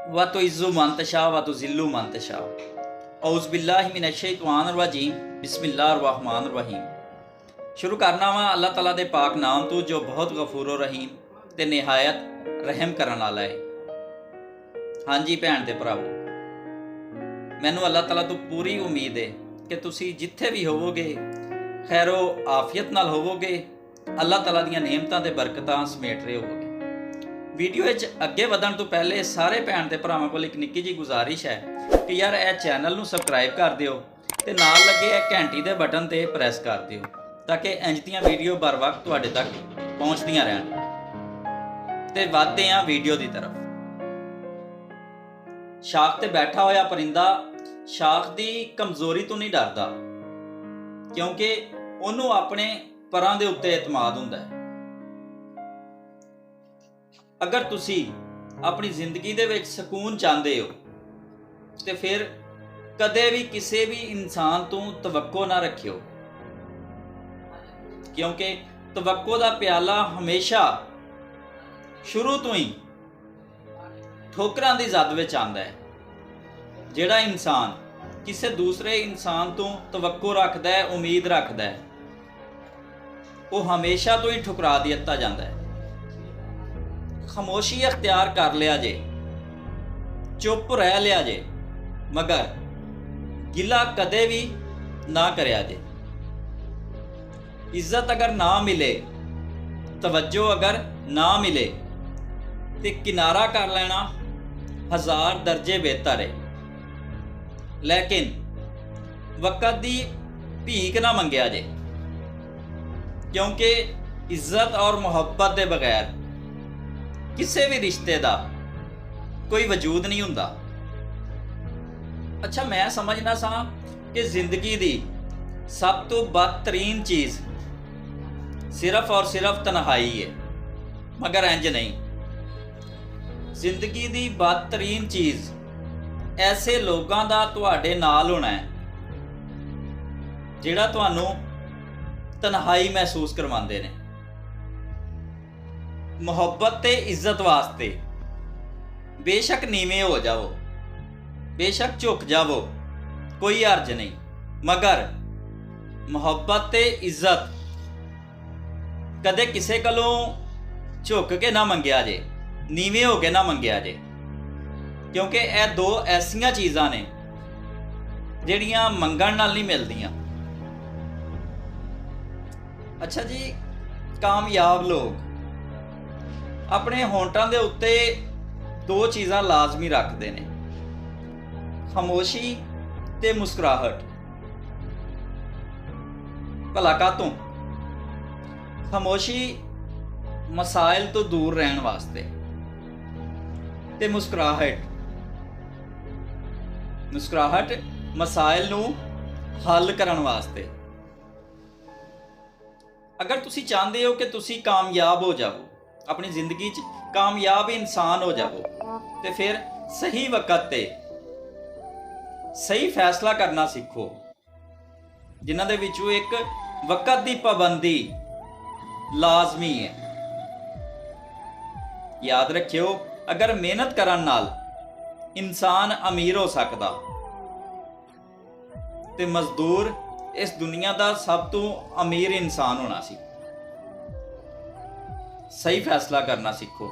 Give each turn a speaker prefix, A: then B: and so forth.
A: व तुइज़्ज़ु मन तशा व तुज़िल्लु मन तशा। औज़ु बिल्लाहि मिनश्शैतानिर रजीम। बिस्मिल्लाहिर्रहमानिर रहीम। शुरू करना वा अल्लाह तआला दे पाक नाम तो जो बहुत गफूर रहीम ते निहायत रहम करन वाला है। हाँ जी भैन ते भरावो, मैनू अल्लाह तआला तो पूरी उम्मीद है कि तुसी जिथे भी होवोगे खैरो आफियत नाल होवोगे, अल्लाह तआला दीयां नेमतां ते बरकतां समेट रहे होवोगे। वीडियो अगे वधण तो पहले सारे भैन ते भरावां कोल एक निक्की जी गुजारिश है कि यार यह चैनल नू सबसक्राइब कर दिओ ते नाल लगे घंटी दे बटन ते प्रेस कर दिओ ताकि इंज दियां वीडियो बर वक्त तुहाडे तक पहुँचदियां रहन। ते वधदे हां वीडियो की तरफ। शाख ते बैठा होया परिंदा शाख दी कमजोरी तो नहीं डरदा, क्योंकि उन्होंने अपने परां दे उत्ते एतमाद हुंदा है। अगर तुसी अपनी जिंदगी दे विच सकून चाहते हो तो फिर कदे भी किसी भी इंसान तो तवक्को ना रखियो, क्योंकि तवक्को दा प्याला हमेशा शुरू तो ही ठोकरां दी जद विच आंदा है। जिहड़ा इंसान किसी दूसरे इंसान तो तवक्को रखता है, उम्मीद रखता है, वो हमेशा तो ही ठुकरा दिता जाता है। खामोशी अख्तियार कर लिया जे, चुप रह लिया जे, मगर गिला कदे भी ना करया जे। इज्जत अगर ना मिले, तवज्जो अगर ना मिले तो किनारा कर लेना 1000 दर्जे बेहतर है। लेकिन वक़्त दी भीख ना मंगया जे, क्योंकि इज्जत और मुहब्बत के बगैर किसी भी रिश्ते का कोई वजूद नहीं हुंदा। अच्छा, मैं समझना सा कि जिंदगी की सब तो बदतरीन चीज़ सिर्फ और सिर्फ तन्हाई है, मगर इंज नहीं। जिंदगी की बदतरीन चीज़ ऐसे लोगों का तुहाडे नाल होना है जिहड़ा तुहानू तन्हाई महसूस करवाते हैं। मुहब्बत ते इज्जत वास्ते बेशक नीवें हो जाओ, बेशक झुक जाओ, कोई अर्ज नहीं, मगर मुहब्बत ते इज्जत कदे किसे कोलों झुक के ना मंगया जे, नीवें हो के ना मंगया जे, क्योंकि यह दो ऐसिया चीज़ां ने जिहड़ियां मंगण नाल नहीं मिलदियां। अच्छा जी, कामयाब लोग अपने होंठां दे उत्ते दो चीज़ां लाजमी रखते हैं, खामोशी ते मुस्कुराहट। भला कातों? खामोशी मसाइल तो दूर रहने वास्ते ते मुस्कुराहट मसाइल नू हल करन वास्ते। अगर तुसी चाहते हो कि तुसी कामयाब हो जाओ, अपनी जिंदगी च कामयाब इंसान हो जाओ, तो फिर सही वक़्त ते सही फैसला करना सीखो, जिन्हां दे विचों एक वक़्त की पाबंदी लाजमी है। याद रखियो, अगर मेहनत करन नाल इंसान अमीर हो सकता तो मजदूर इस दुनिया का सब तो अमीर इंसान होना सी। सही फैसला करना सीखो।